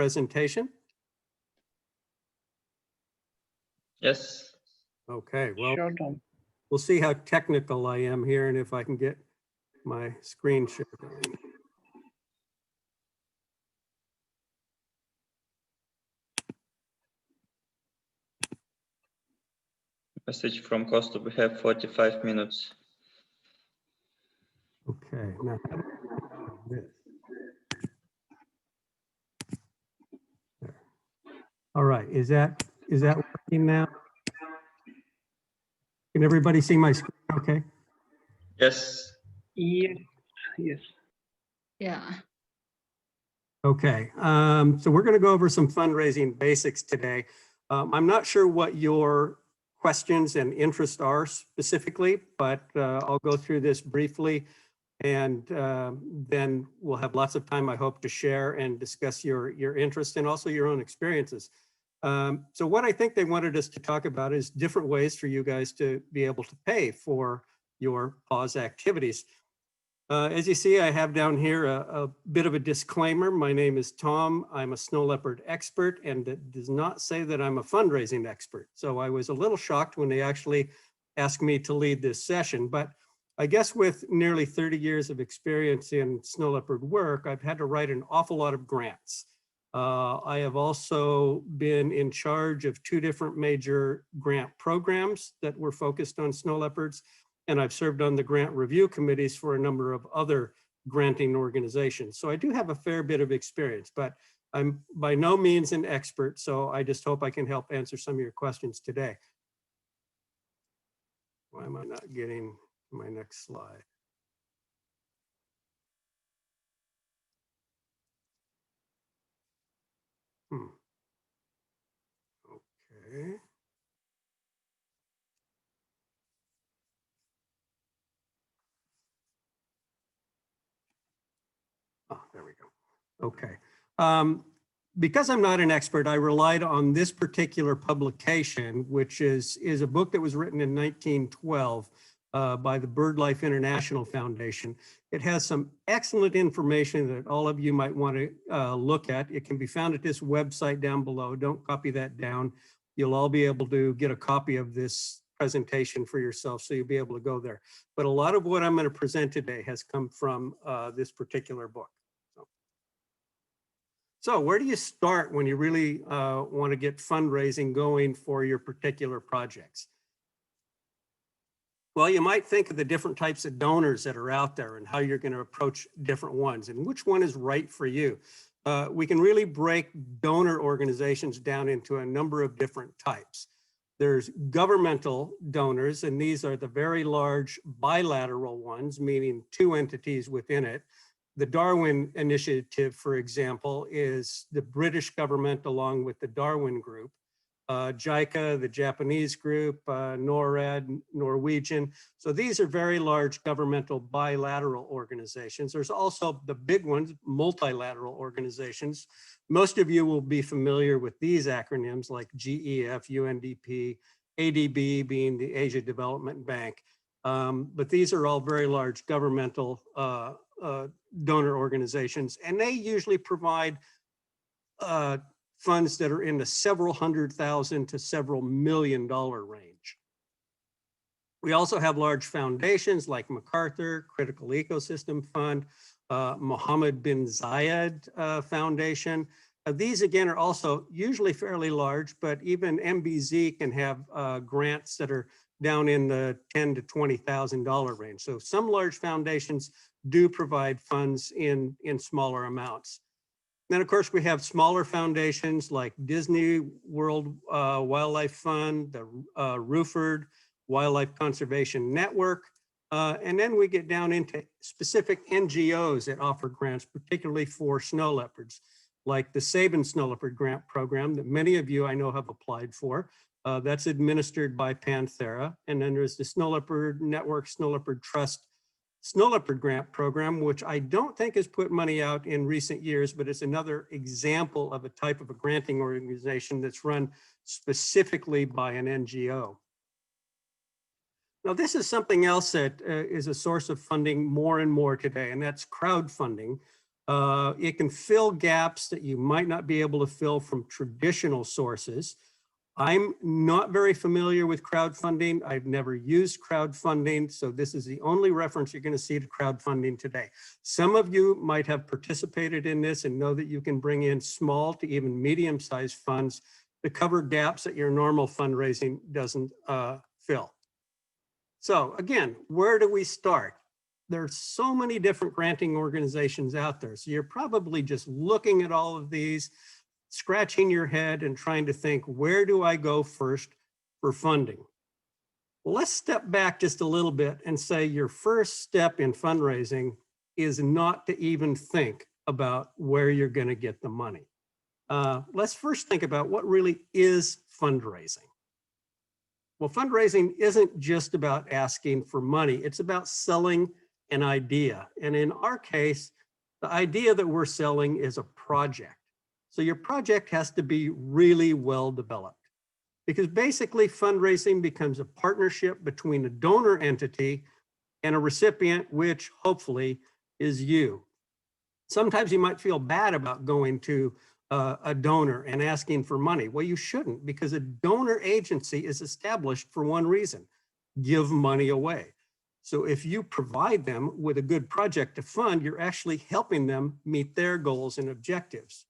presentation? Yes. Okay, well, Sure, Tom. we'll see how technical I am here and if I can get my screen share going. Message from Costa, we have 45 minutes. Okay, now how do I do this? There. All right, is that working now? Can everybody see my screen okay? Yes. Yes, yes. Yeah. Okay, so we're going to go over some fundraising basics today. I'm not sure what your questions and interests are specifically, but I'll go through this briefly, and then we'll have lots of time, I hope, to share and discuss your interests and also your own experiences. So what I think they wanted us to talk about is different ways for you guys to be able to pay for your pause activities. As you see, I have down here a bit of a disclaimer. My name is Tom. I'm a snow leopard expert, and it does not say that I'm a fundraising expert. So I was a little shocked when they actually asked me to lead this session. But I guess with nearly 30 years of experience in snow leopard work, I've had to write an awful lot of grants. I have also been in charge of 2 different major grant programs that were focused on snow leopards. And I've served on the grant review committees for a number of other granting organizations. So I do have a fair bit of experience, but I'm by no means an expert. So I just hope I can help answer some of your questions today. Why am I not getting my next slide? Okay. Oh, there we go. Okay. Because I'm not an expert, I relied on this particular publication, which is a book that was written in 1912 by the BirdLife International Foundation. It has some excellent information that all of you might want to look at. It can be found at this website down below. Don't copy that down. You'll all be able to get a copy of this presentation for yourself, so you'll be able to go there. But a lot of what I'm going to present today has come from this particular book. So where do you start when you really want to get fundraising going for your particular projects? Well, you might think of the different types of donors that are out there and how you're going to approach different ones and which one is right for you. We can really break donor organizations down into a number of different types. There's governmental donors, and these are the very large bilateral ones, meaning 2 entities within it. The Darwin Initiative, for example, is the British government along with the Darwin Group. JICA, the Japanese group, NORAD, Norwegian. So these are very large governmental bilateral organizations. There's also the big ones, multilateral organizations. Most of you will be familiar with these acronyms like GEF, UNDP, ADB being the Asia Development Bank. But these are all very large governmental donor organizations, and they usually provide funds that are in the several $100,000 to several $1 million range. We also have large foundations like McCarthy, Critical Ecosystem Fund, Mohammed bin Zayed Foundation. These again are also usually fairly large, but even MBZ can have grants that are down in the $10,000 to $20,000 range. So some large foundations do provide funds in smaller amounts. Then of course we have smaller foundations like Disney World Wildlife Fund, the Ruford Wildlife Conservation Network, and then we get down into specific NGOs that offer grants, particularly for snow leopards, like the Sabin Snow Leopard Grant Program that many of you I know have applied for. That's administered by Panthera. And then there's the Snow Leopard Network, Snow Leopard Trust Snow Leopard Grant Program, which I don't think has put money out in recent years, but it's another example of a type of a granting organization that's run specifically by an NGO. Now, this is something else that is a source of funding more and more today, and that's crowdfunding. It can fill gaps that you might not be able to fill from traditional sources. I'm not very familiar with crowdfunding. I've never used crowdfunding, so this is the only reference you're going to see to crowdfunding today. Some of you might have participated in this and know that you can bring in small to even medium-sized funds to cover gaps that your normal fundraising doesn't fill. So again, where do we start? There's so many different granting organizations out there. So you're probably just looking at all of these, scratching your head and trying to think, where do I go first for funding? Well, let's step back just a little bit and say your first step in fundraising is not to even think about where you're going to get the money. Let's first think about what really is fundraising. Well, fundraising isn't just about asking for money. It's about selling an idea. And in our case, the idea that we're selling is a project. So your project has to be really well developed, because basically fundraising becomes a partnership between a donor entity and a recipient, which hopefully is you. Sometimes you might feel bad about going to a donor and asking for money. Well, you shouldn't, because a donor agency is established for one reason: give money away. So if you provide them with a good project to fund, you're actually helping them meet their goals and objectives.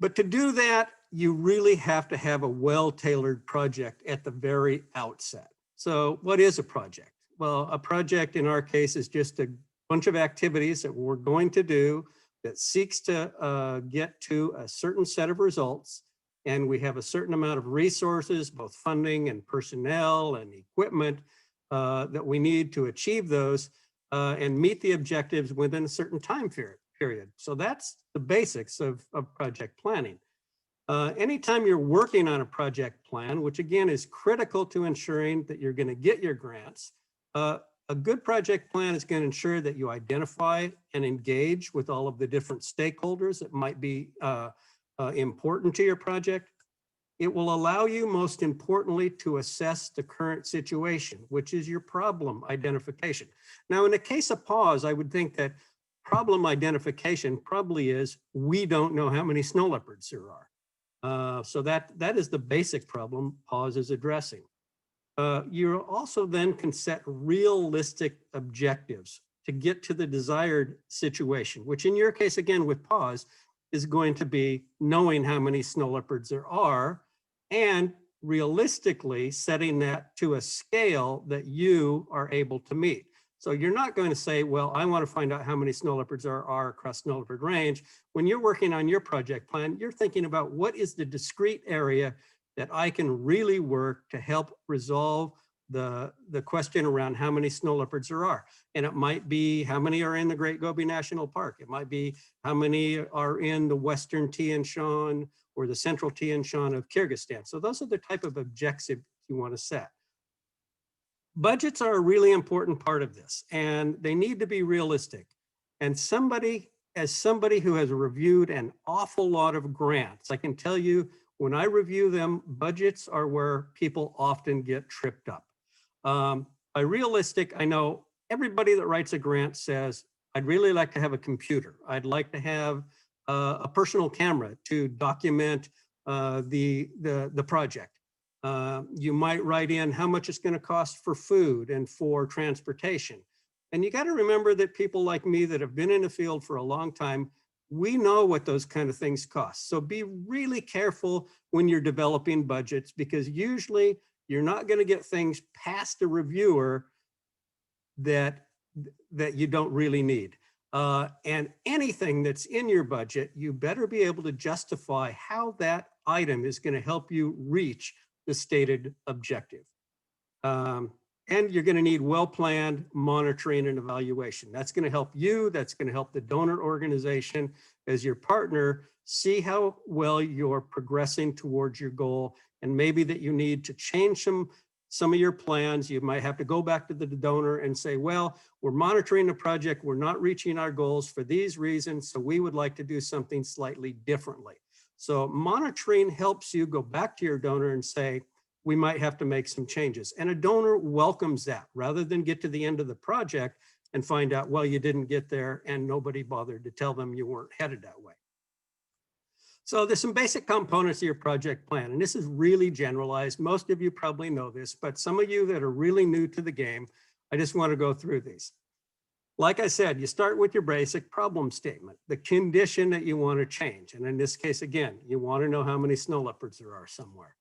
But to do that, you really have to have a well-tailored project at the very outset. So what is a project? Well, a project in our case is just a bunch of activities that we're going to do that seeks to get to a certain set of results. And we have a certain amount of resources, both funding and personnel and equipment, that we need to achieve those and meet the objectives within a certain time period. So that's the basics of project planning. Anytime you're working on a project plan, which again is critical to ensuring that you're going to get your grants, a good project plan is going to ensure that you identify and engage with all of the different stakeholders that might be important to your project. It will allow you, most importantly, to assess the current situation, which is your problem identification. Now, in the case of pause, I would think that problem identification probably is, we don't know how many snow leopards there are. So that is the basic problem pause is addressing. You also then can set realistic objectives to get to the desired situation, which in your case, again, with pause, is going to be knowing how many snow leopards there are and realistically setting that to a scale that you are able to meet. So you're not going to say, well, I want to find out how many snow leopards there are across snow leopard range. When you're working on your project plan, you're thinking about what is the discrete area that I can really work to help resolve the question around how many snow leopards there are. And it might be how many are in the Great Gobi National Park. It might be how many are in the Western Tian Shan or the Central Tian Shan of Kyrgyzstan. So those are the type of objectives you want to set. Budgets are a really important part of this, and they need to be realistic. And as somebody who has reviewed an awful lot of grants, I can tell you, when I review them, budgets are where people often get tripped up. By realistic, I know everybody that writes a grant says, I'd really like to have a computer. I'd like to have a personal camera to document the project. You might write in how much it's going to cost for food and for transportation. And you got to remember that people like me that have been in the field for a long time, we know what those kind of things cost. So be really careful when you're developing budgets, because usually you're not going to get things past a reviewer that you don't really need. And anything that's in your budget, you better be able to justify how that item is going to help you reach the stated objective. And you're going to need well-planned monitoring and evaluation. That's going to help you. That's going to help the donor organization as your partner see how well you're progressing towards your goal, and maybe that you need to change some of your plans. You might have to go back to the donor and say, well, we're monitoring the project. We're not reaching our goals for these reasons, so we would like to do something slightly differently. So monitoring helps you go back to your donor and say, we might have to make some changes. And a donor welcomes that. Rather than get to the end of the project and find out, well, you didn't get there and nobody bothered to tell them you weren't headed that way. So there's some basic components of your project plan, and this is really generalized. Most of you probably know this, but some of you that are really new to the game, I just want to go through these. Like I said, you start with your basic problem statement, the condition that you want to change. And in this case, again, you want to know how many snow leopards there are somewhere.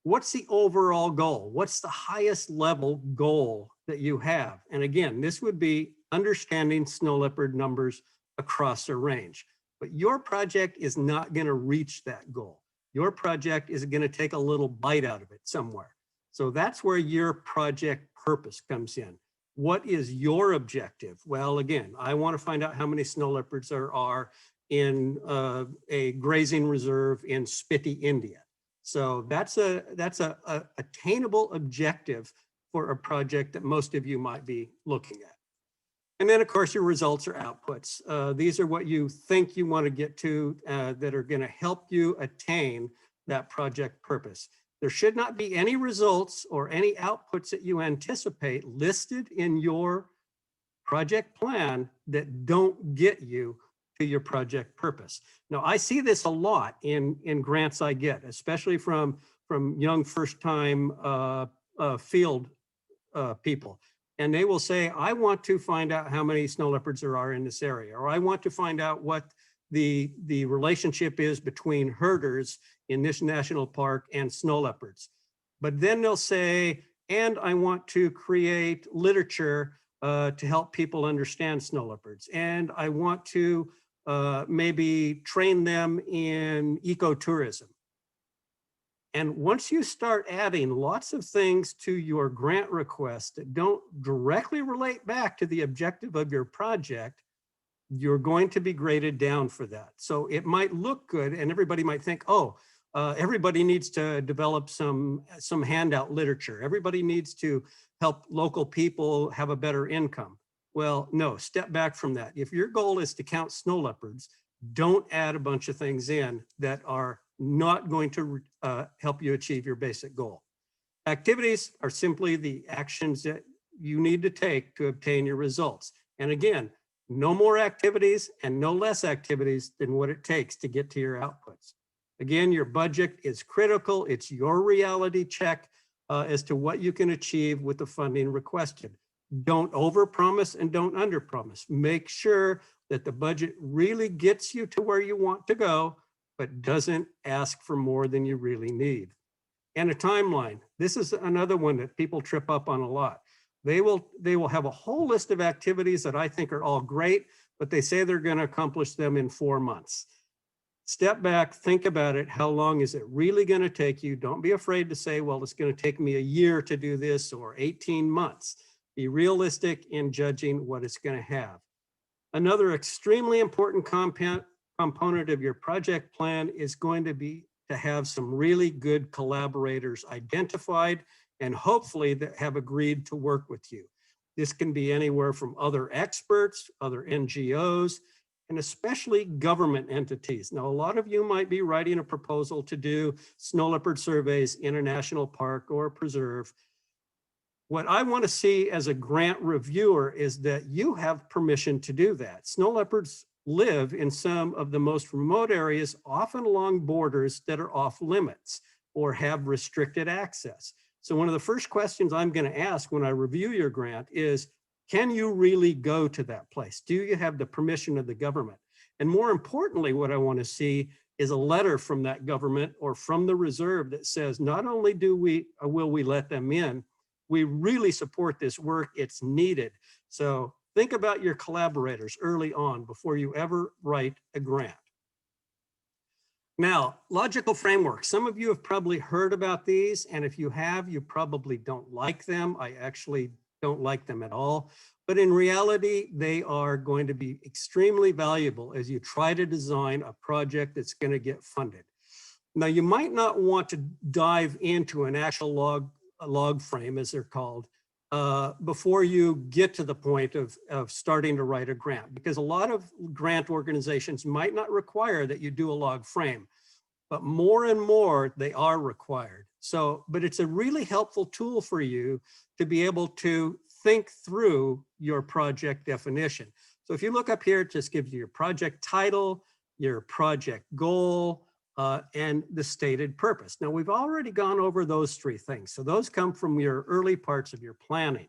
What's the overall goal? What's the highest level goal that you have? And again, this would be understanding snow leopard numbers across a range. But your project is not going to reach that goal. Your project is going to take a little bite out of it somewhere. So that's where your project purpose comes in. What is your objective? Well, again, I want to find out how many snow leopards there are in a grazing reserve in Spiti, India. So that's a attainable objective for a project that most of you might be looking at. And then, of course, your results or outputs. These are what you think you want to get to that are going to help you attain that project purpose. There should not be any results or any outputs that you anticipate listed in your project plan that don't get you to your project purpose. Now, I see this a lot in grants I get, especially from young first-time field people. And they will say, I want to find out how many snow leopards there are in this area, or I want to find out what the relationship is between herders in this national park and snow leopards. But then they'll say, and I want to create literature to help people understand snow leopards. And I want to maybe train them in ecotourism. And once you start adding lots of things to your grant request that don't directly relate back to the objective of your project, you're going to be graded down for that. So it might look good and everybody might think, oh, everybody needs to develop some handout literature. Everybody needs to help local people have a better income. Well, no, step back from that. If your goal is to count snow leopards, don't add a bunch of things in that are not going to help you achieve your basic goal. Activities are simply the actions that you need to take to obtain your results. And again, no more activities and no less activities than what it takes to get to your outputs. Again, your budget is critical. It's your reality check as to what you can achieve with the funding requested. Don't overpromise and don't underpromise. Make sure that the budget really gets you to where you want to go, but doesn't ask for more than you really need. And a timeline. This is another one that people trip up on a lot. They will have a whole list of activities that I think are all great, but they say they're going to accomplish them in 4 months. Step back, think about it. How long is it really going to take you? Don't be afraid to say, well, it's going to take me a year to do this or 18 months. Be realistic in judging what it's going to have. Another extremely important component of your project plan is going to be to have some really good collaborators identified and hopefully that have agreed to work with you. This can be anywhere from other experts, other NGOs, and especially government entities. Now, a lot of you might be writing a proposal to do snow leopard surveys in a national park or a preserve. What I want to see as a grant reviewer is that you have permission to do that. Snow leopards live in some of the most remote areas, often along borders that are off limits or have restricted access. So one of the first questions I'm going to ask when I review your grant is, can you really go to that place? Do you have the permission of the government? And more importantly, what I want to see is a letter from that government or from the reserve that says, not only will we let them in, we really support this work, it's needed. So think about your collaborators early on before you ever write a grant. Now, logical frameworks. Some of you have probably heard about these, and if you have, you probably don't like them. I actually don't like them at all. But in reality, they are going to be extremely valuable as you try to design a project that's going to get funded. Now, you might not want to dive into an actual log frame, as they're called, before you get to the point of starting to write a grant, because a lot of grant organizations might not require that you do a log frame, but more and more they are required. So, but it's a really helpful tool for you to be able to think through your project definition. So if you look up here, it just gives you your project title, your project goal, and the stated purpose. Now, we've already gone over those three things. So those come from your early parts of your planning.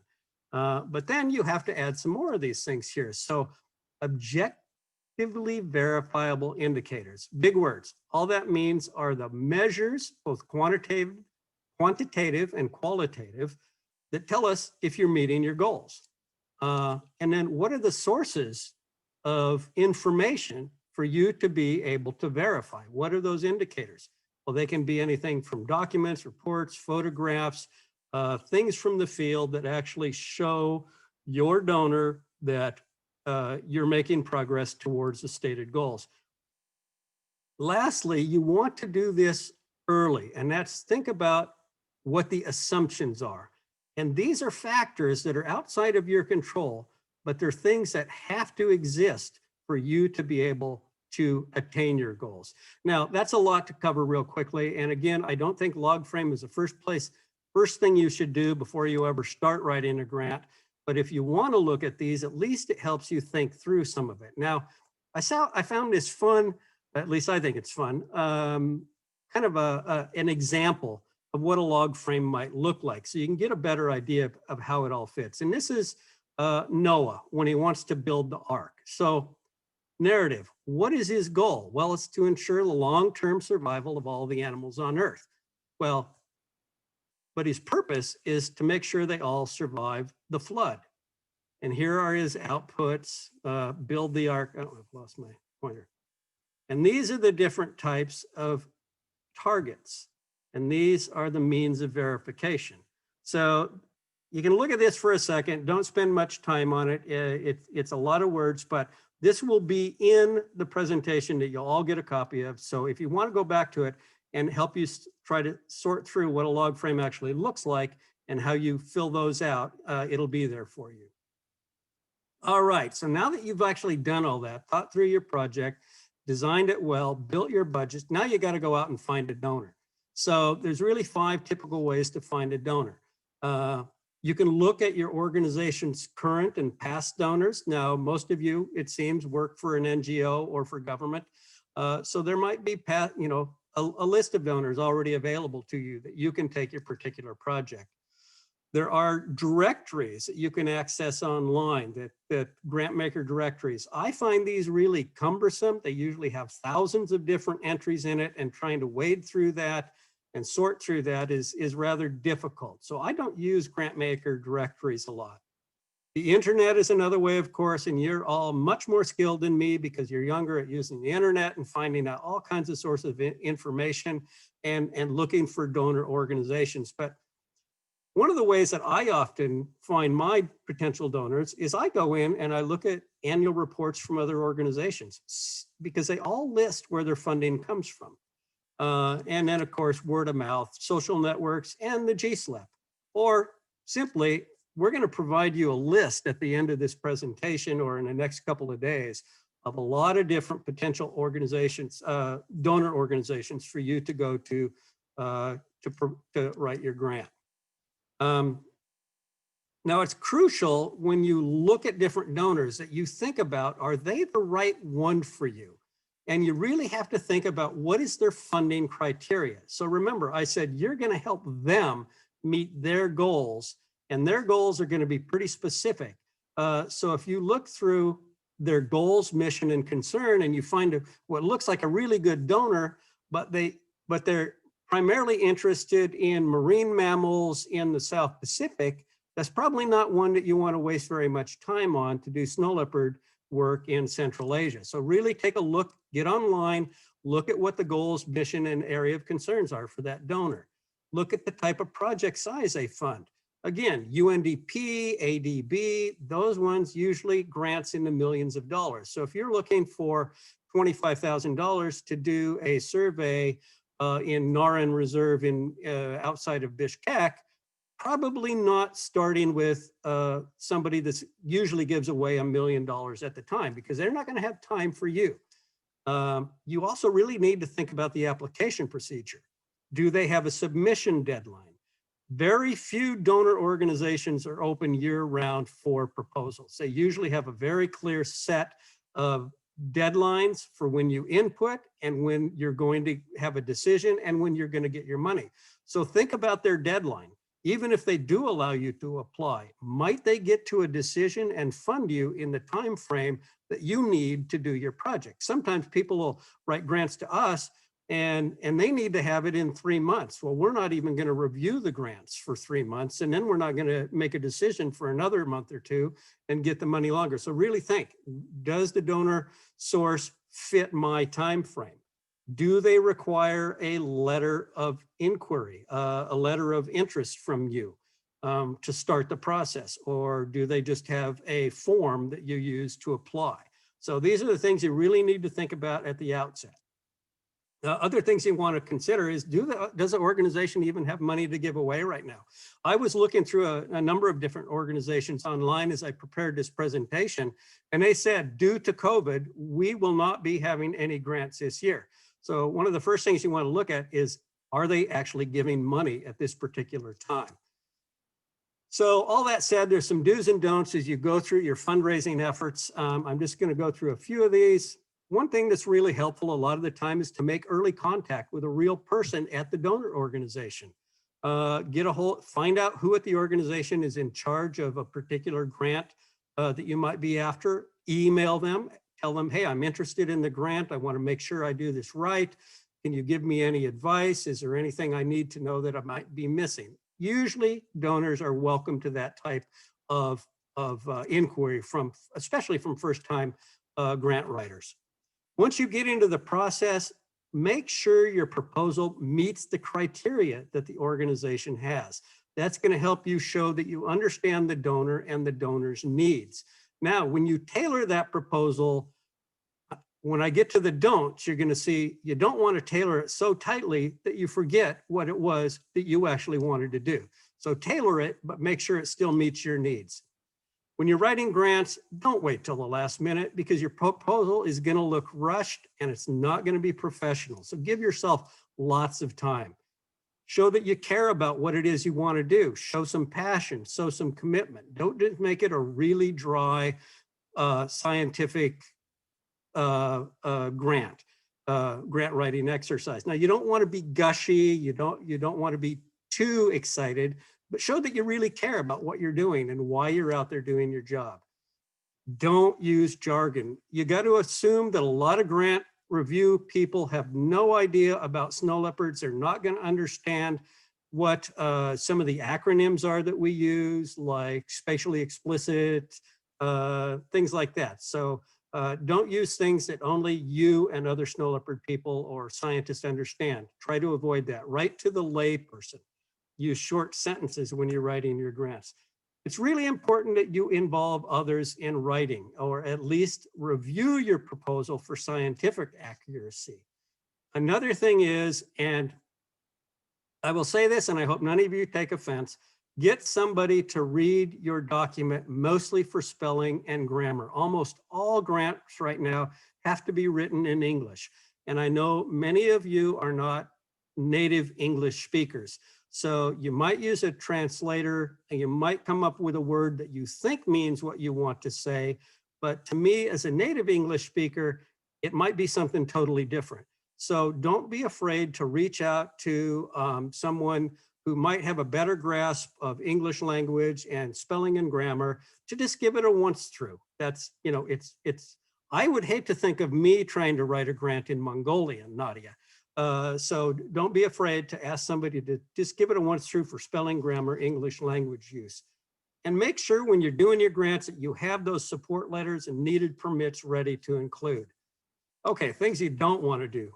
But then you have to add some more of these things here. So objectively verifiable indicators, big words. All that means are the measures, both quantitative and qualitative, that tell us if you're meeting your goals. And then what are the sources of information for you to be able to verify? What are those indicators? Well, they can be anything from documents, reports, photographs, things from the field that actually show your donor that you're making progress towards the stated goals. Lastly, you want to do this early, and that's think about what the assumptions are. And these are factors that are outside of your control, but they're things that have to exist for you to be able to attain your goals. Now, that's a lot to cover real quickly. And again, I don't think log frame is the first thing you should do before you ever start writing a grant. But if you want to look at these, at least it helps you think through some of it. Now, I found this fun, at least I think it's fun, kind of an example of what a log frame might look like, so you can get a better idea of how it all fits. And this is Noah when he wants to build the ark. So narrative, what is his goal? Well, it's to ensure the long-term survival of all the animals on Earth. Well, but his purpose is to make sure they all survive the flood. And here are his outputs, build the ark. Oh, I've lost my pointer. And these are the different types of targets. And these are the means of verification. So you can look at this for a second. Don't spend much time on it. It's a lot of words, but this will be in the presentation that you'll all get a copy of. So if you want to go back to it and help you try to sort through what a log frame actually looks like and how you fill those out, it'll be there for you. All right, so now that you've actually done all that, thought through your project, designed it well, built your budget, now you got to go out and find a donor. So there's really 5 typical ways to find a donor. You can look at your organization's current and past donors. Now, most of you, it seems, work for an NGO or for government. So there might be a list of donors already available to you that you can take your particular project. There are directories that you can access online, that grant maker directories. I find these really cumbersome. They usually have thousands of different entries in it, and trying to wade through that and sort through that is rather difficult. So I don't use grant maker directories a lot. The internet is another way, of course, and you're all much more skilled than me because you're younger at using the internet and finding out all kinds of sources of information and looking for donor organizations. But one of the ways that I often find my potential donors is I go in and I look at annual reports from other organizations because they all list where their funding comes from. And then, of course, word of mouth, social networks, and the GSLEP. Or simply, we're going to provide you a list at the end of this presentation or in the next couple of days of a lot of different potential organizations, donor organizations for you to go to write your grant. Now, it's crucial when you look at different donors that you think about, are they the right one for you? And you really have to think about what is their funding criteria. So remember, I said you're going to help them meet their goals, and their goals are going to be pretty specific. So if you look through their goals, mission, and concern, and you find what looks like a really good donor, but they're primarily interested in marine mammals in the South Pacific, that's probably not one that you want to waste very much time on to do snow leopard work in Central Asia. So really take a look, get online, look at what the goals, mission, and area of concerns are for that donor. Look at the type of project size they fund. Again, UNDP, ADB, those ones usually grants in the millions of dollars. So if you're looking for $25,000 to do a survey in Naran Reserve outside of Bishkek, probably not starting with somebody that usually gives away $1 million at the time, because they're not going to have time for you. You also really need to think about the application procedure. Do they have a submission deadline? Very few donor organizations are open year-round for proposals. They usually have a very clear set of deadlines for when you input and when you're going to have a decision and when you're going to get your money. So think about their deadline. Even if they do allow you to apply, might they get to a decision and fund you in the time frame that you need to do your project? Sometimes people will write grants to us and they need to have it in 3 months. Well, we're not even going to review the grants for 3 months, and then we're not going to make a decision for another month or two and get the money longer. So really think, does the donor source fit my time frame? Do they require a letter of inquiry, a letter of interest from you to start the process? Or do they just have a form that you use to apply? So these are the things you really need to think about at the outset. Other things you want to consider is, does the organization even have money to give away right now? I was looking through a number of different organizations online as I prepared this presentation, and they said, due to COVID, we will not be having any grants this year. So one of the first things you want to look at is, are they actually giving money at this particular time? So all that said, there's some do's and don'ts as you go through your fundraising efforts. I'm just going to go through a few of these. One thing that's really helpful a lot of the time is to make early contact with a real person at the donor organization. Find out who at the organization is in charge of a particular grant that you might be after. Email them, tell them, hey, I'm interested in the grant. I want to make sure I do this right. Can you give me any advice? Is there anything I need to know that I might be missing? Usually donors are welcome to that type of inquiry, especially from first-time grant writers. Once you get into the process, make sure your proposal meets the criteria that the organization has. That's going to help you show that you understand the donor and the donor's needs. Now, when you tailor that proposal, when I get to the don'ts, you're going to see you don't want to tailor it so tightly that you forget what it was that you actually wanted to do. So tailor it, but make sure it still meets your needs. When you're writing grants, don't wait till the last minute, because your proposal is going to look rushed and it's not going to be professional. So give yourself lots of time. Show that you care about what it is you want to do. Show some passion, show some commitment. Don't just make it a really dry scientific grant writing exercise. Now, you don't want to be gushy. You don't want to be too excited, but show that you really care about what you're doing and why you're out there doing your job. Don't use jargon. You got to assume that a lot of grant review people have no idea about snow leopards. They're not going to understand what some of the acronyms are that we use, like spatially explicit, things like that. So don't use things that only you and other snow leopard people or scientists understand. Try to avoid that. Write to the lay person. Use short sentences when you're writing your grants. It's really important that you involve others in writing, or at least review your proposal for scientific accuracy. Another thing is, and I will say this, and I hope none of you take offense, get somebody to read your document, mostly for spelling and grammar. Almost all grants right now have to be written in English. And I know many of you are not native English speakers. So you might use a translator and you might come up with a word that you think means what you want to say. But to me, as a native English speaker, it might be something totally different. So don't be afraid to reach out to someone who might have a better grasp of English language and spelling and grammar, to just give it a once through. That's, you know, I would hate to think of me trying to write a grant in Mongolian, Nadia. So don't be afraid to ask somebody to just give it a once through for spelling, grammar, English language use. And make sure when you're doing your grants that you have those support letters and needed permits ready to include. Okay, things you don't want to do.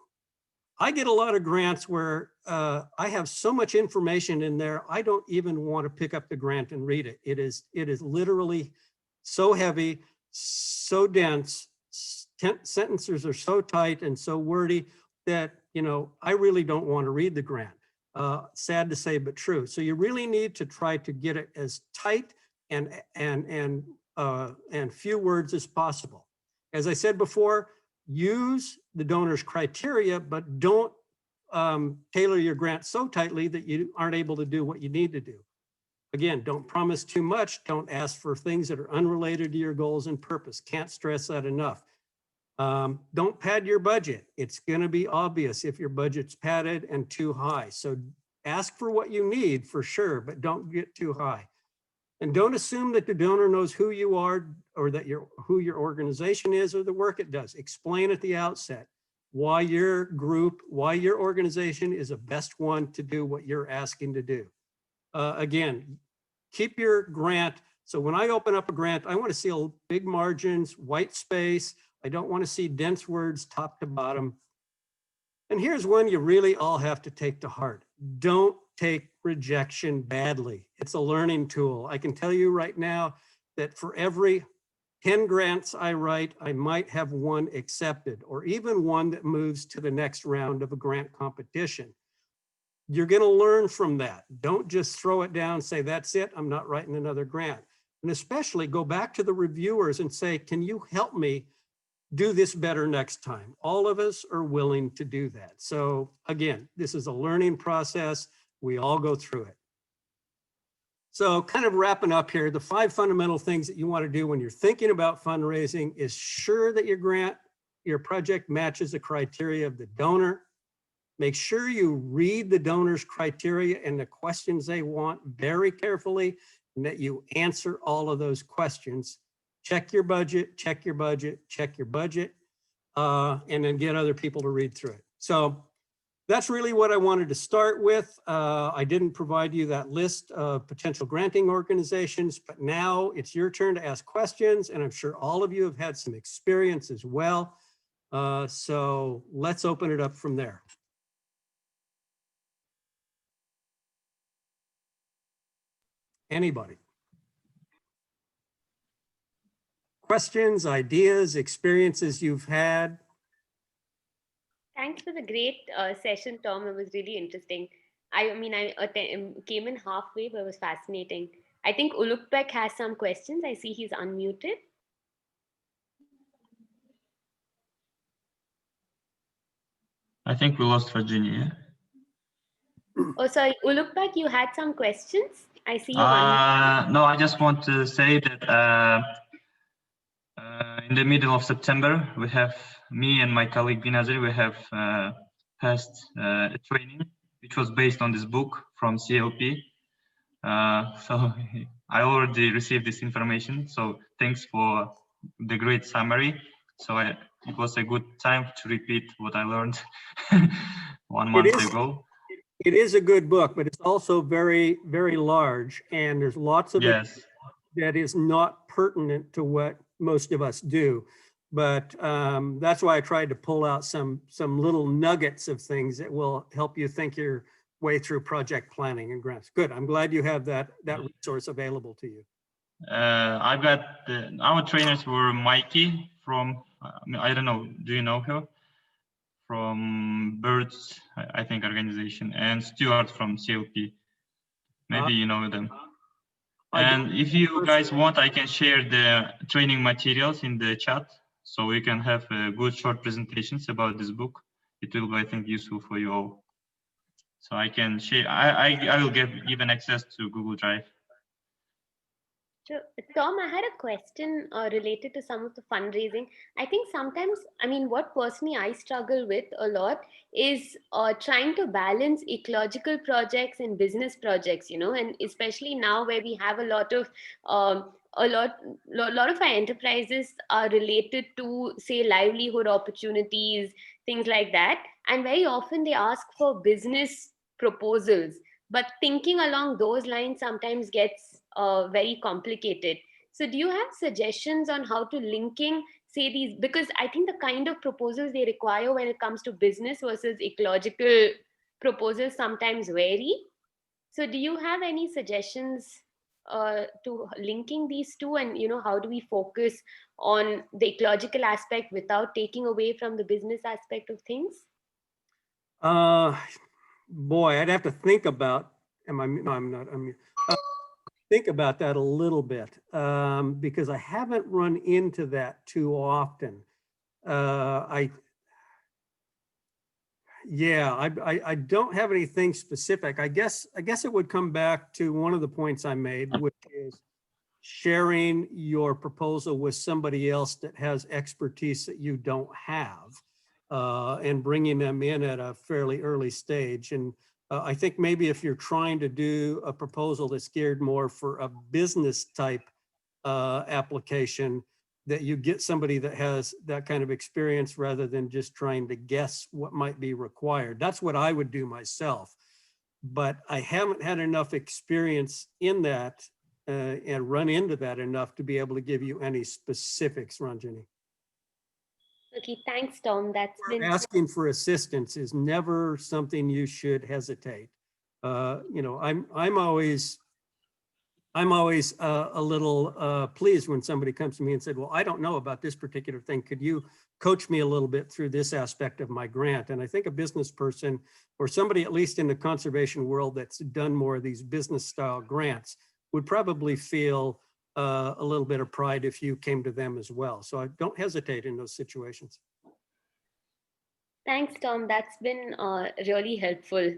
I get a lot of grants where I have so much information in there, I don't even want to pick up the grant and read it. It is literally so heavy, so dense, sentences are so tight and so wordy that, you know, I really don't want to read the grant. Sad to say, but true. So you really need to try to get it as tight and few words as possible. As I said before, use the donor's criteria, but don't tailor your grant so tightly that you aren't able to do what you need to do. Again, don't promise too much. Don't ask for things that are unrelated to your goals and purpose. Can't stress that enough. Don't pad your budget. It's going to be obvious if your budget's padded and too high. So ask for what you need for sure, but don't get too high. And don't assume that the donor knows who you are or that who your organization is or the work it does. Explain at the outset why your group, why your organization is the best one to do what you're asking to do. Again, keep your grant. So when I open up a grant, I want to see big margins, white space. I don't want to see dense words top to bottom. And here's one you really all have to take to heart. Don't take rejection badly. It's a learning tool. I can tell you right now that for every 10 grants I write, I might have one accepted or even one that moves to the next round of a grant competition. You're going to learn from that. Don't just throw it down and say, that's it, I'm not writing another grant. And especially go back to the reviewers and say, can you help me do this better next time? All of us are willing to do that. So again, this is a learning process. We all go through it. So kind of wrapping up here, the 5 fundamental things that you want to do when you're thinking about fundraising is sure that your project matches the criteria of the donor. Make sure you read the donor's criteria and the questions they want very carefully, and that you answer all of those questions. Check your budget, check your budget, check your budget, and then get other people to read through it. So that's really what I wanted to start with. I didn't provide you that list of potential granting organizations, but now it's your turn to ask questions, and I'm sure all of you have had some experience as well. So let's open it up from there. Anybody? Questions, ideas, experiences you've had? Thanks for the great session, Tom. It was really interesting. I mean, I came in halfway, but it was fascinating. I think Ulukbek has some questions. I see he's unmuted. I think we lost Virginia. Oh, sorry, Ulukbek, you had some questions? I see you unmuted. No, I just want to say that in the middle of September, we have, me and my colleague Binazir, we have passed a training which was based on this book from CLP. So I already received this information. So thanks for the great summary. So it was a good time to repeat what I learned 1 month ago. It is a good book, but it's also very, very large, and there's lots of it that is not pertinent to what most of us do. But that's why I tried to pull out some little nuggets of things that will help you think your way through project planning and grants. Good. I'm glad you have that resource available to you. I've got our trainers were Mikey from I don't know. Do you know her? From Birds, I think, organization, and Stuart from CLP. Maybe you know them. And if you guys want, I can share the training materials in the chat, so we can have good short presentations about this book. It will be, I think, useful for you all. So I can share. I will give an access to Google Drive. So, Tom, I had a question related to some of the fundraising. I think sometimes, I mean, what personally I struggle with a lot is trying to balance ecological projects and business projects, you know, and especially now where we have a lot of our enterprises are related to, say, livelihood opportunities, things like that. And very often they ask for business proposals. But thinking along those lines sometimes gets very complicated. So do you have suggestions on how to linking, say, these, because I think the kind of proposals they require when it comes to business versus ecological proposals sometimes vary. So do you have any suggestions to linking these two, and, you know, how do we focus on the ecological aspect without taking away from the business aspect of things? Boy, I'd have to think about, think about that a little bit, because I haven't run into that too often. Yeah, I don't have anything specific. I guess it would come back to one of the points I made, which is sharing your proposal with somebody else that has expertise that you don't have, and bringing them in at a fairly early stage. And I think maybe if you're trying to do a proposal that's geared more for a business type application, that you get somebody that has that kind of experience rather than just trying to guess what might be required. That's what I would do myself. But I haven't had enough experience in that and run into that enough to be able to give you any specifics, Ranjini. Okay, thanks, Tom. That's been Asking for assistance is never something you should hesitate. You know, I'm always a little pleased when somebody comes to me and said, well, I don't know about this particular thing. Could you coach me a little bit through this aspect of my grant? And I think a business person or somebody, at least in the conservation world, that's done more of these business style grants would probably feel a little bit of pride if you came to them as well. So I don't hesitate in those situations. Thanks, Tom. That's been really helpful.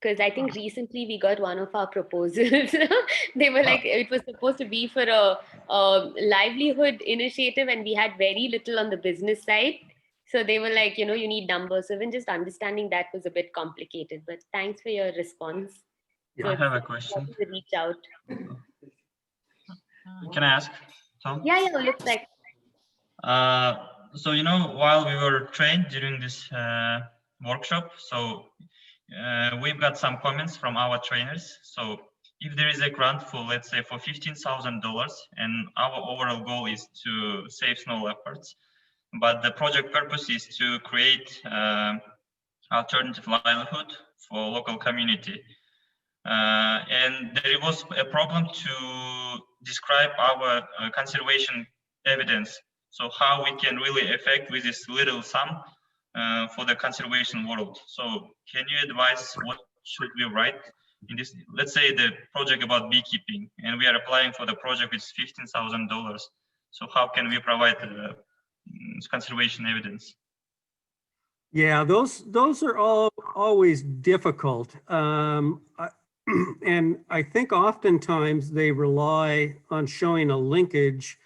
Because I think recently we got one of our proposals. They were like, it was supposed to be for a livelihood initiative, and we had very little on the business side. So they were like, you know, you need numbers. So even just understanding that was a bit complicated. But thanks for your response. Yeah. I have a question. To reach out. Can I ask, Tom? Yeah, looks like. So, you know, while we were trained during this workshop, so we've got some comments from our trainers. So if there is a grant for, let's say, for $15,000, and our overall goal is to save snow leopards, but the project purpose is to create alternative livelihood for local community. And there was a problem to describe our conservation evidence. So how we can really affect with this little sum for the conservation world. So can you advise what should we write in this? Let's say the project about beekeeping, and we are applying for the project with $15,000. So how can we provide conservation evidence? Yeah, those are all always difficult. And I think oftentimes they rely on showing a linkage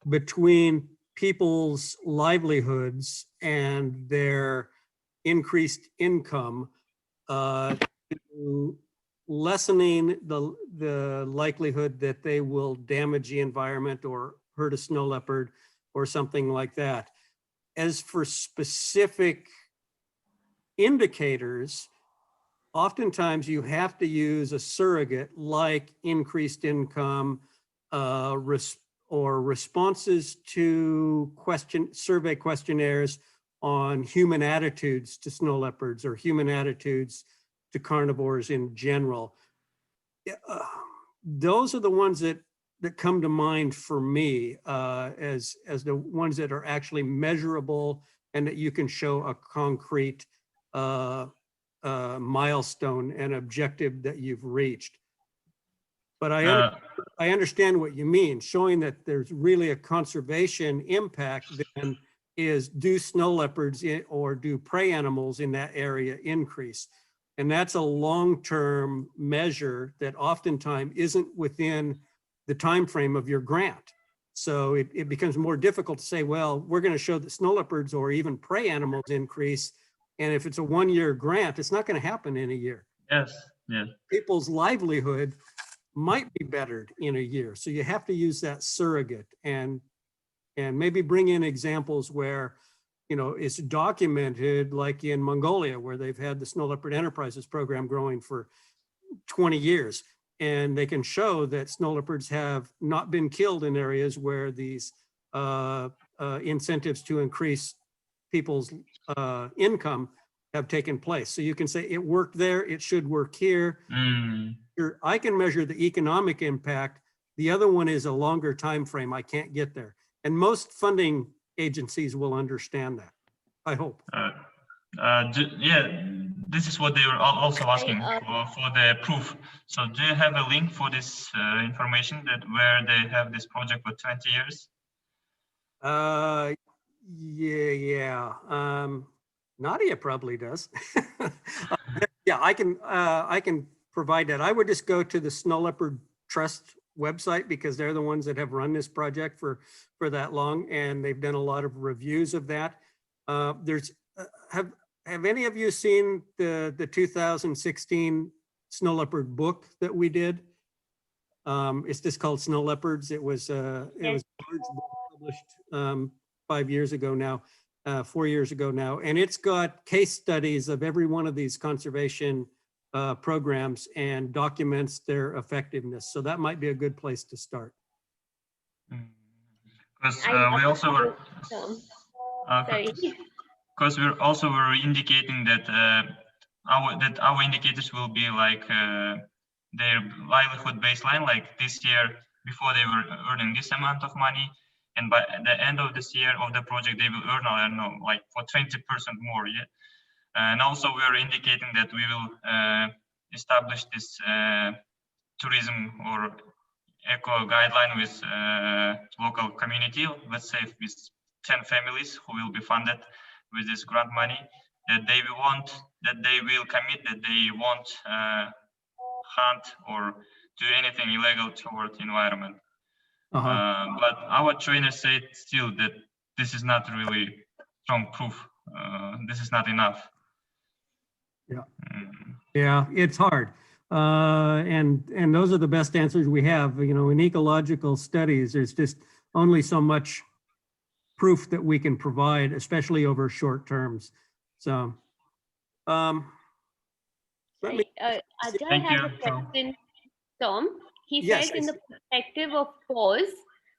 between people's livelihoods and their increased income, lessening the likelihood that they will damage the environment or hurt a snow leopard or something like that. As for specific indicators, oftentimes you have to use a surrogate like increased income, or responses to survey questionnaires on human attitudes to snow leopards or human attitudes to carnivores in general. Those are the ones that come to mind for me as the ones that are actually measurable and that you can show a concrete milestone and objective that you've reached. But I understand what you mean. Showing that there's really a conservation impact then is, do snow leopards or do prey animals in that area increase? And that's a long-term measure that oftentimes isn't within the time frame of your grant. So it becomes more difficult to say, well, we're going to show that snow leopards or even prey animals increase. And if it's a one-year grant, it's not going to happen in a year. Yes, yeah. People's livelihood might be bettered in a year. So you have to use that surrogate and maybe bring in examples where, you know, it's documented, like in Mongolia, where they've had the Snow Leopard Enterprises program growing for 20 years. And they can show that snow leopards have not been killed in areas where these incentives to increase people's income have taken place. So you can say it worked there, it should work here. I can measure the economic impact. The other one is a longer time frame. I can't get there. And most funding agencies will understand that, I hope. Yeah, this is what they were also asking for the proof. So do you have a link for this information that where they have this project for 20 years? Yeah. Nadia probably does. Yeah, I can provide that. I would just go to the Snow Leopard Trust website because they're the ones that have run this project for that long, and they've done a lot of reviews of that. There's have any of you seen the 2016 Snow Leopard book that we did? It's just called Snow Leopards. It was a large book published 5 years ago now, 4 years ago now, and it's got case studies of every one of these conservation programs and documents their effectiveness. So that might be a good place to start. Because I we love also were, this term. Sorry. because we also were indicating that our indicators will be like their livelihood baseline. Like this year, before they were earning this amount of money, and by the end of this year of the project, they will earn, I don't know, like for 20% more. Yeah. And also we are indicating that we will establish this tourism or eco guideline with local community, let's say with 10 families who will be funded with this grant money, that they will commit that they won't hunt or do anything illegal toward the environment. But our trainers say still that this is not really strong proof. This is not enough. Yeah. Yeah, it's hard. And those are the best answers we have. You know, in ecological studies, there's just only so much proof that we can provide, especially over short terms. So, let me. Ajay has a question, Tom. He Yes, says, in the perspective of pause,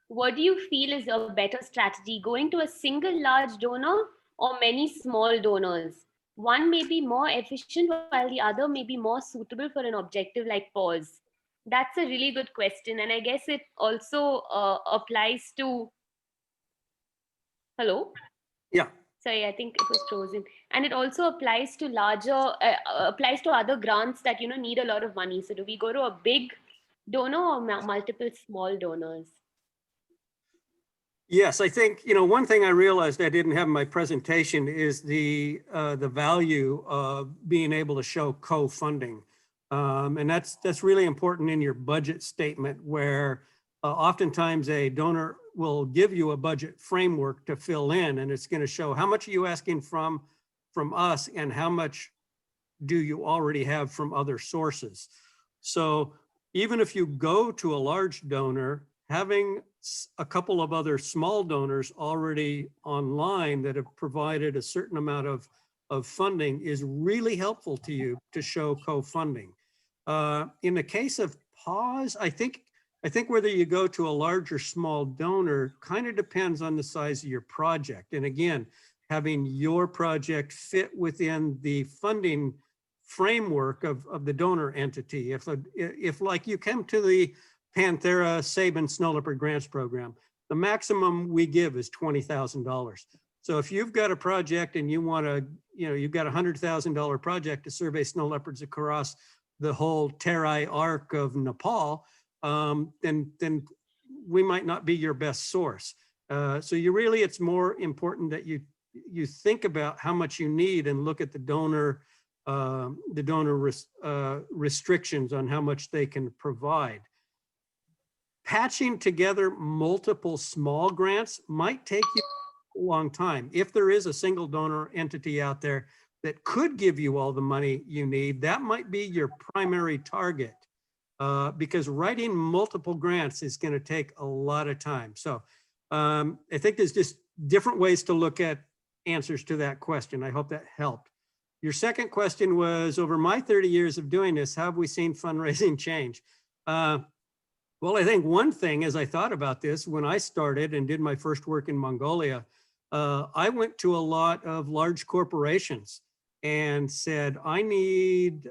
what do you feel is a better strategy, going to a single large donor or many small donors? One may be more efficient while the other may be more suitable for an objective like pause. That's a really good question. And I guess it also applies to, hello? Yeah. Sorry, I think it was frozen. And it also applies to larger, applies to other grants that, you know, need a lot of money. So do we go to a big donor or multiple small donors? Yes, I think, you know, one thing I realized I didn't have in my presentation is the value of being able to show co-funding. And that's really important in your budget statement, where oftentimes a donor will give you a budget framework to fill in, and it's going to show how much are you asking from us and how much do you already have from other sources. So even if you go to a large donor, having a couple of other small donors already online that have provided a certain amount of funding is really helpful to you to show co-funding. In the case of pause, I think whether you go to a large or small donor kind of depends on the size of your project. And again, having your project fit within the funding framework of the donor entity. If like you come to the Panthera Sabin Snow Leopard Grants Program, the maximum we give is $20,000. So if you've got a project and you want to, you know, you've got a $100,000 project to survey snow leopards across the whole Terai arc of Nepal, then we might not be your best source. So it's more important that you think about how much you need and look at the donor restrictions on how much they can provide. Patching together multiple small grants might take you a long time. If there is a single donor entity out there that could give you all the money you need, that might be your primary target, because writing multiple grants is going to take a lot of time. So I think there's just different ways to look at answers to that question. I hope that helped. Your second question was, over my 30 years of doing this, how have we seen fundraising change? Well, I think one thing, as I thought about this, when I started and did my first work in Mongolia, I went to a lot of large corporations and said, I need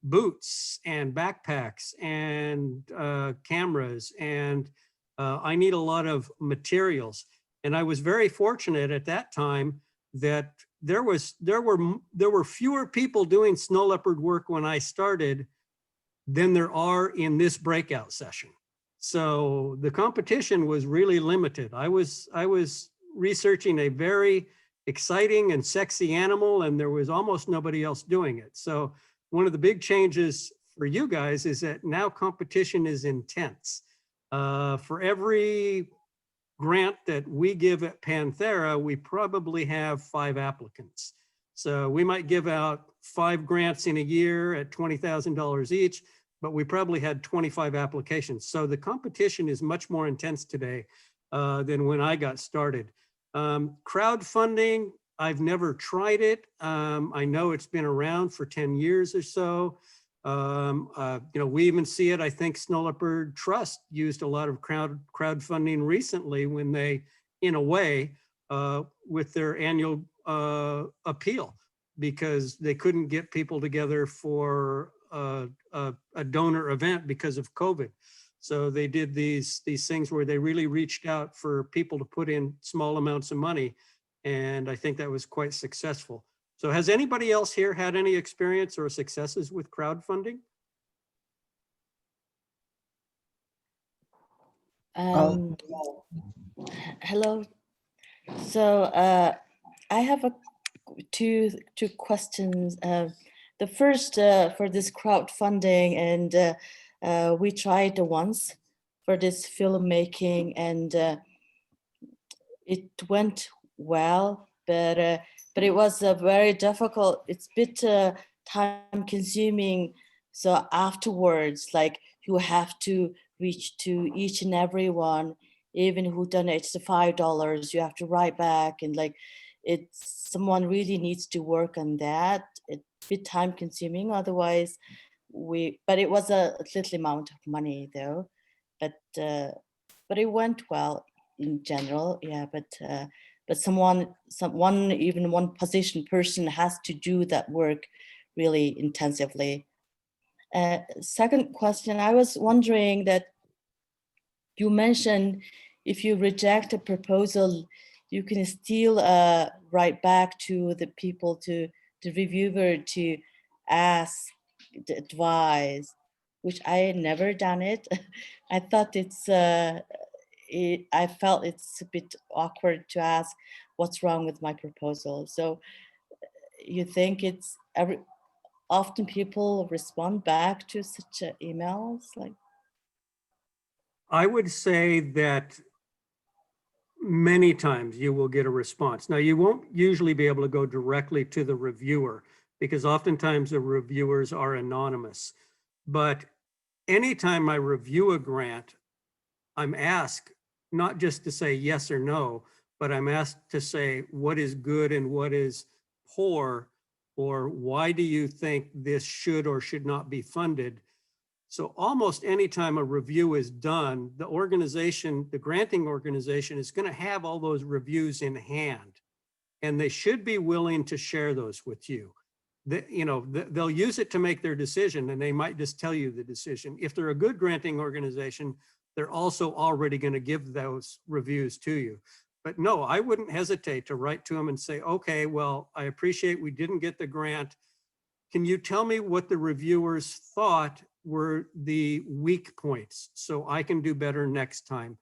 boots and backpacks and cameras, and I need a lot of materials. And I was very fortunate at that time that there were fewer people doing snow leopard work when I started than there are in this breakout session. So the competition was really limited. I was researching a very exciting and sexy animal, and there was almost nobody else doing it. So one of the big changes for you guys is that now competition is intense. For every grant that we give at Panthera, we probably have 5 applicants. So we might give out 5 grants in a year at $20,000 each, but we probably had 25 applications. So the competition is much more intense today than when I got started. Crowdfunding, I've never tried it. I know it's been around for 10 years or so. We even see it. I think Snow Leopard Trust used a lot of crowdfunding recently when they, in a way, with their annual appeal, because they couldn't get people together for a donor event because of COVID. So they did these things where they really reached out for people to put in small amounts of money. And I think that was quite successful. So has anybody else here had any experience or successes with crowdfunding? Hello. So I have two questions. The first for this crowdfunding, and we tried once for this filmmaking, and it went well, but it was very difficult. It's a bit time consuming. So afterwards, like, you have to reach to each and every one, even who donates the $5, you have to write back, and like, someone really needs to work on that. It's a bit time consuming. Otherwise, but it was a little amount of money though, but it went well in general. Yeah, but even one position person has to do that work really intensively. Second question, I was wondering that you mentioned if you reject a proposal, you can still write back to the people, to the reviewer, to ask the advice, which I had never done it. I thought I felt it's a bit awkward to ask what's wrong with my proposal. So you think often people respond back to such emails? Like, I would say that many times you will get a response. Now, you won't usually be able to go directly to the reviewer because oftentimes the reviewers are anonymous. But anytime I review a grant, I'm asked not just to say yes or no, but I'm asked to say what is good and what is poor, or why do you think this should or should not be funded? So almost anytime a review is done, the organization, the granting organization, is going to have all those reviews in hand, and they should be willing to share those with you. They'll use it to make their decision, and they might just tell you the decision. If they're a good granting organization, they're also already going to give those reviews to you. But no, I wouldn't hesitate to write to them and say, okay, well, I appreciate we didn't get the grant. Can you tell me what the reviewers thought were the weak points so I can do better next time?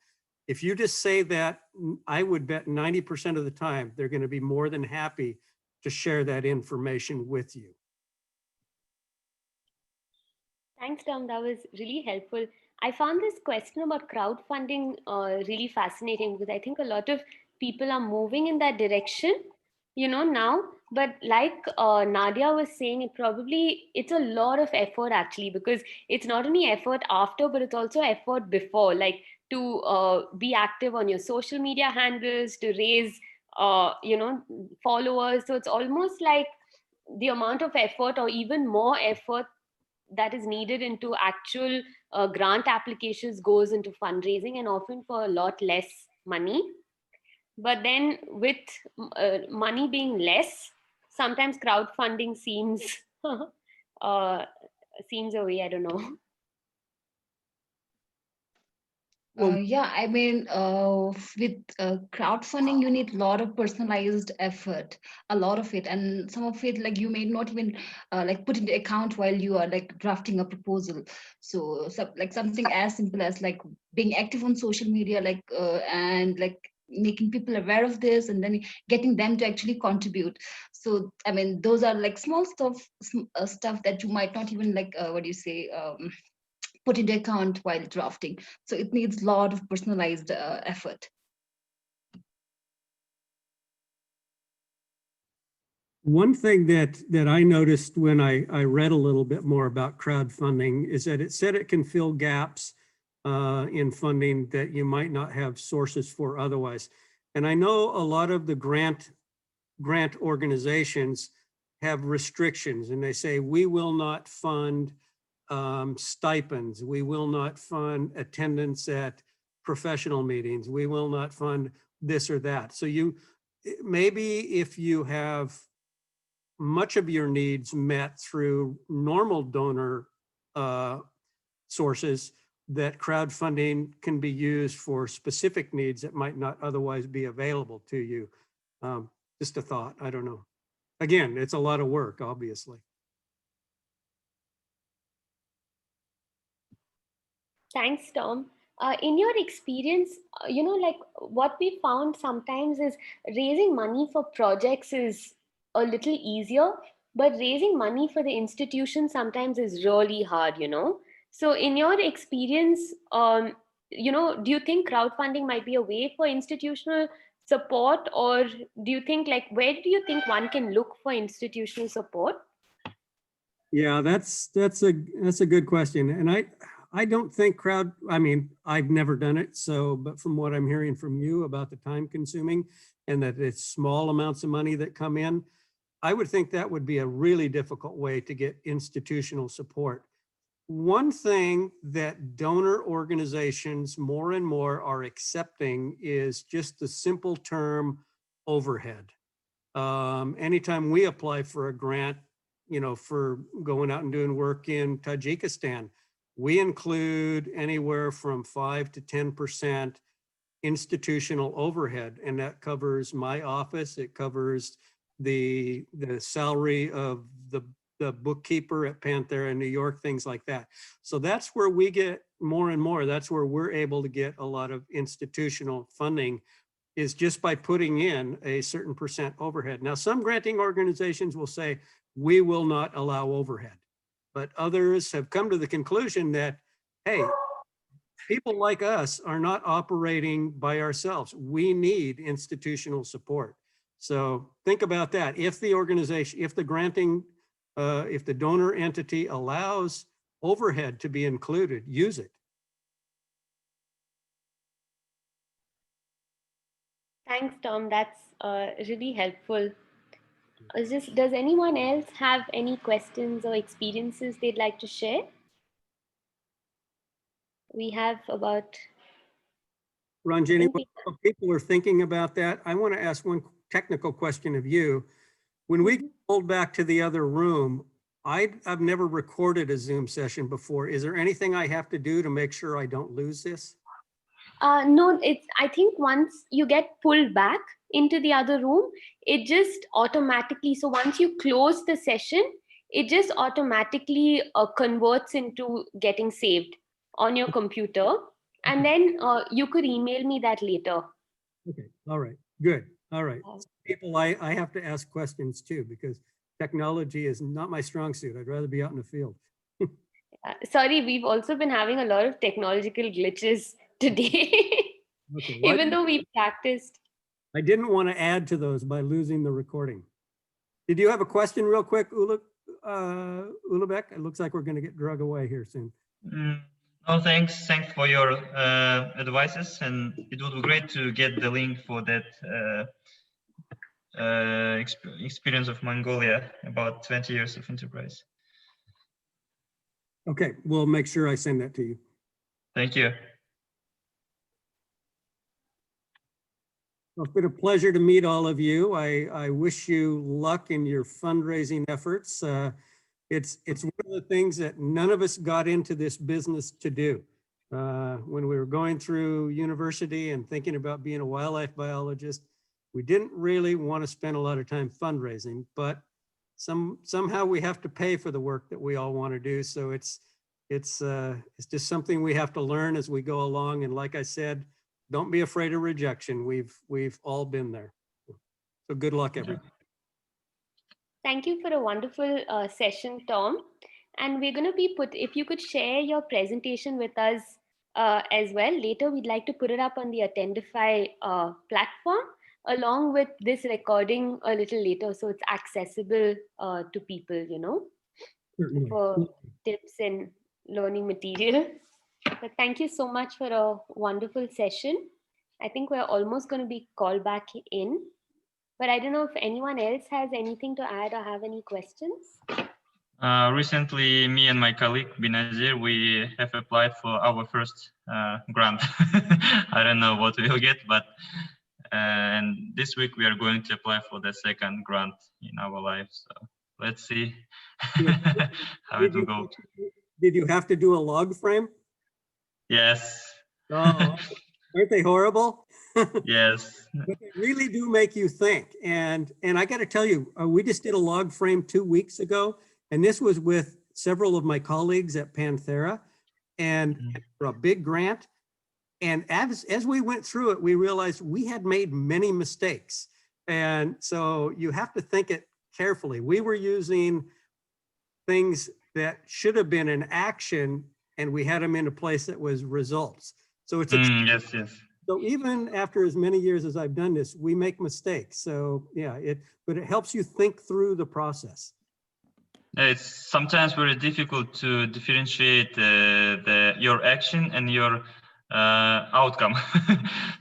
If you just say that, I would bet 90% of the time they're going to be more than happy to share that information with you. Thanks, Tom. That was really helpful. I found this question about crowdfunding really fascinating, because I think a lot of people are moving in that direction, now. But like Nadia was saying, it's a lot of effort actually, because it's not only effort after, but it's also effort before, like to be active on your social media handles, to raise, followers. So it's almost like the amount of effort, or even more effort, that is needed into actual grant applications goes into fundraising, and often for a lot less money. But then with money being less, sometimes crowdfunding seems seems a way, I don't know. Yeah, I mean, with crowdfunding, you need a lot of personalized effort, a lot of it, and some of it, like, you may not even like put into account while you are like drafting a proposal. So like something as simple as like being active on social media, like and like making people aware of this, and then getting them to actually contribute. So I mean, those are like small stuff that you might not even like what do you say, put into account while drafting. So it needs a lot of personalized effort. One thing that I noticed when I read a little bit more about crowdfunding is that it said it can fill gaps in funding that you might not have sources for otherwise. And I know a lot of the grant organizations have restrictions, and they say, we will not fund stipends. We will not fund attendance at professional meetings. We will not fund this or that. So maybe if you have much of your needs met through normal donor sources, that crowdfunding can be used for specific needs that might not otherwise be available to you. Just a thought, I don't know. Again, it's a lot of work, obviously. Thanks, Tom. In your experience, like what we found sometimes is raising money for projects is a little easier, but raising money for the institution sometimes is really hard, So in your experience, do you think crowdfunding might be a way for institutional support, or do you think where do you think one can look for institutional support? Yeah, that's a good question. And I don't think I mean, I've never done it. So, but from what I'm hearing from you about the time consuming and that it's small amounts of money that come in, I would think that would be a really difficult way to get institutional support. One thing that donor organizations more and more are accepting is just the simple term overhead. Anytime we apply for a grant, for going out and doing work in Tajikistan, we include anywhere from 5 to 10% institutional overhead, and that covers my office. It covers the salary of the bookkeeper at Panthera in New York, things like that. So that's where we get more and more. That's where we're able to get a lot of institutional funding, is just by putting in a certain percent overhead. Now, some granting organizations will say, we will not allow overhead, but others have come to the conclusion that, hey, people like us are not operating by ourselves. We need institutional support. So think about that. If the organization, if the granting, if the donor entity allows overhead to be included, use it. Thanks, Tom. That's really helpful. Does anyone else have any questions or experiences they'd like to share? We have about... Ranjini, while people are thinking about that, I want to ask one technical question of you. When we pulled back to the other room, I've never recorded a Zoom session before. Is there anything I have to do to make sure I don't lose this? No, I think once you get pulled back into the other room, it just automatically, so once you close the session, it just automatically converts into getting saved on your computer. And then you could email me that later. Okay, all right, good, all right. People, I have to ask questions too, because technology is not my strong suit. I'd rather be out in the field. Sorry, we've also been having a lot of technological glitches today, Okay, even though we practiced. I didn't want to add to those by losing the recording. Did you have a question real quick, Ulubek? It looks like we're going to get drug away here soon. No, thanks. Thanks for your advices, and it would be great to get the link for that experience of Mongolia, about 20 years of enterprise. Okay, we'll make sure I send that to you. Thank you. Well, it's been a pleasure to meet all of you. I wish you luck in your fundraising efforts. It's one of the things that none of us got into this business to do. When we were going through university and thinking about being a wildlife biologist, we didn't really want to spend a lot of time fundraising, but somehow we have to pay for the work that we all want to do. So it's just something we have to learn as we go along. And like I said, don't be afraid of rejection. We've all been there. So good luck, everyone. Thank you for a wonderful session, Tom. And we're going to be if you could share your presentation with us as well. Later, we'd like to put it up on the Attendify platform along with this recording a little later, so it's accessible to people, you know, Certainly. for tips and learning material. But thank you so much for a wonderful session. I think we're almost going to be called back in. But I don't know if anyone else has anything to add or have any questions. Recently, me and my colleague Binazir, we have applied for our first grant. I don't know what we'll get, but and this week we are going to apply for the second grant in our life. So let's see how it will go. Did you have to do a log frame? Yes. Oh, aren't they horrible? Yes. But they really do make you think. And I got to tell you, we just did a log frame 2 weeks ago, and this was with several of my colleagues at Panthera, and for a big grant. And as we went through it, we realized we had made many mistakes. And so you have to think it carefully. We were using things that should have been an action, and we had them in a place that was results. So it's yes. so even after as many years as I've done this, we make mistakes. So yeah, but it helps you think through the process. It's sometimes very difficult to differentiate your action and your outcome.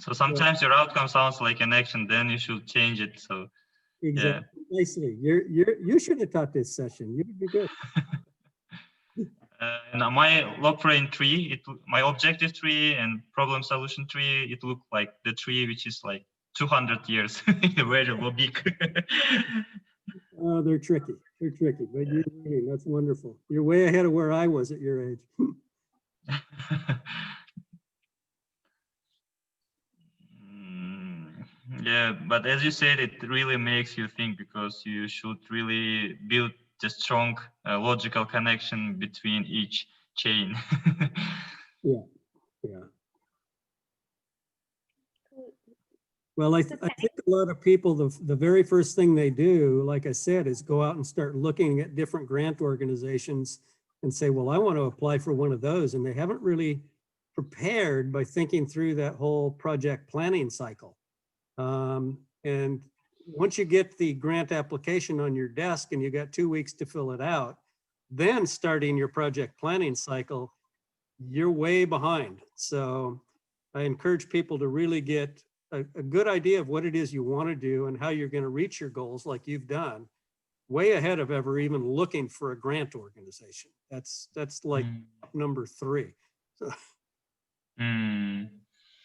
So sometimes your outcome sounds like an action, then you should change it. So exactly. Yeah. Nicely. You should have taught this session. You'd be good. And my log frame tree, my objective tree and problem solution tree, it looked like the tree which is like 200 years, very big. Oh, they're tricky. They're tricky, but you're learning. That's wonderful. You're way ahead of where I was at your age. Yeah, but as you said, it really makes you think, because you should really build a strong logical connection between each chain. Yeah. Well, I think a lot of people, the very first thing they do, like I said, is go out and start looking at different grant organizations and say, well, I want to apply for one of those. And they haven't really prepared by thinking through that whole project planning cycle. And once you get the grant application on your desk and you got 2 weeks to fill it out, then starting your project planning cycle, you're way behind. So I encourage people to really get a good idea of what it is you want to do and how you're going to reach your goals, like you've done, way ahead of ever even looking for a grant organization. That's like number 3. So.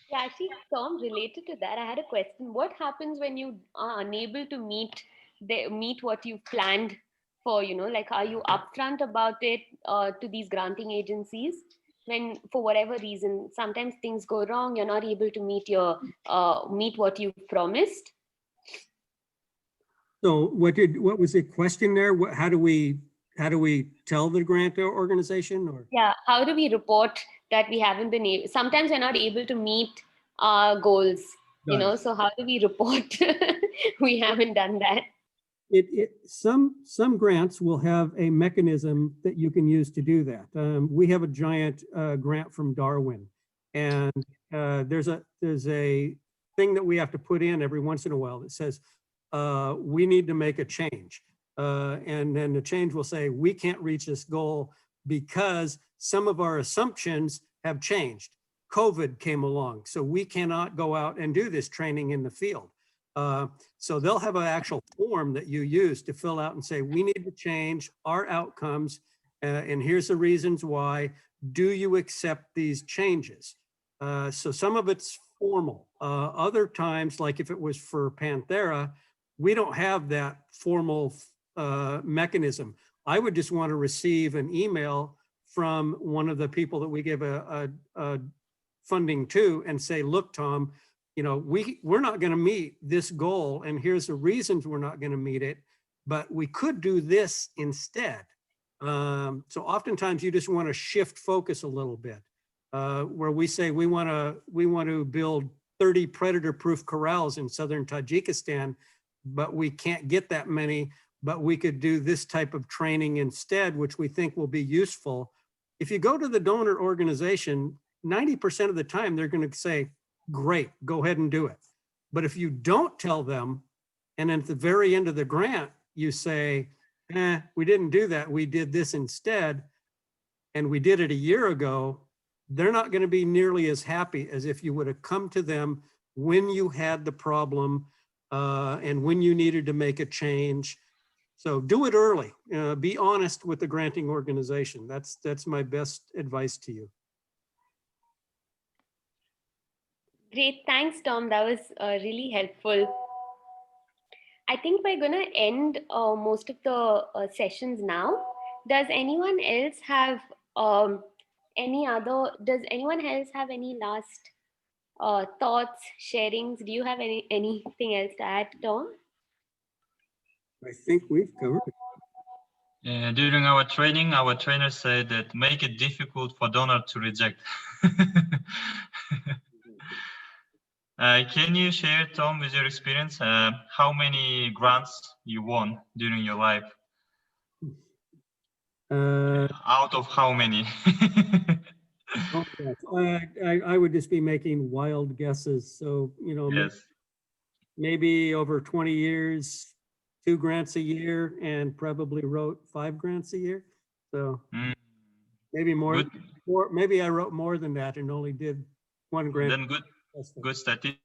Yeah, actually, Tom, related to that, I had a question. What happens when you are unable to meet what you've planned for? You know, like, are you upfront about it to these granting agencies? When, for whatever reason, sometimes things go wrong, you're not able to meet what you've promised. So what was the question there? How do we tell the grant organization? Or yeah, how do we report that we haven't been able? Sometimes we're not able to meet our goals. You know, so how do we report we haven't done that? Some grants will have a mechanism that you can use to do that. We have a giant grant from Darwin, and there's a thing that we have to put in every once in a while that says we need to make a change, and then the change will say we can't reach this goal because some of our assumptions have changed. COVID came along, so we cannot go out and do this training in the field. So they'll have an actual form that you use to fill out and say, we need to change our outcomes, and here's the reasons why. Do you accept these changes? So some of it's formal. Other times, like if it was for Panthera, we don't have that formal mechanism. I would just want to receive an email from one of the people that we give a funding to and say, look, Tom, you know, we're not going to meet this goal, and here's the reasons we're not going to meet it, but we could do this instead. So oftentimes you just want to shift focus a little bit. where we say we want to build 30 predator-proof corrals in southern Tajikistan, but we can't get that many, but we could do this type of training instead, which we think will be useful. If you go to the donor organization, 90% of the time, they're going to say, great, go ahead and do it. But if you don't tell them, and at the very end of the grant, you say, we didn't do that, we did this instead, and we did it a year ago, they're not going to be nearly as happy as if you would have come to them when you had the problem and when you needed to make a change. So do it early. Be honest with the granting organization. That's my best advice to you. Great, thanks, Tom. That was really helpful. I think we're gonna end most of the sessions now. Does anyone else have does anyone else have any last thoughts, sharings? Do you have anything else to add, Tom? I think we've covered it. During our training, our trainer said that make it difficult for donor to reject. Can you share, Tom, with your experience, how many grants you won during your life? Out of how many? Oh, yes. I would just be making wild guesses. So, Yes. maybe over 20 years, 2 grants a year, and probably wrote 5 grants a year. So maybe more, Good. maybe I wrote more than that and only did 1 grant. Then good statistics.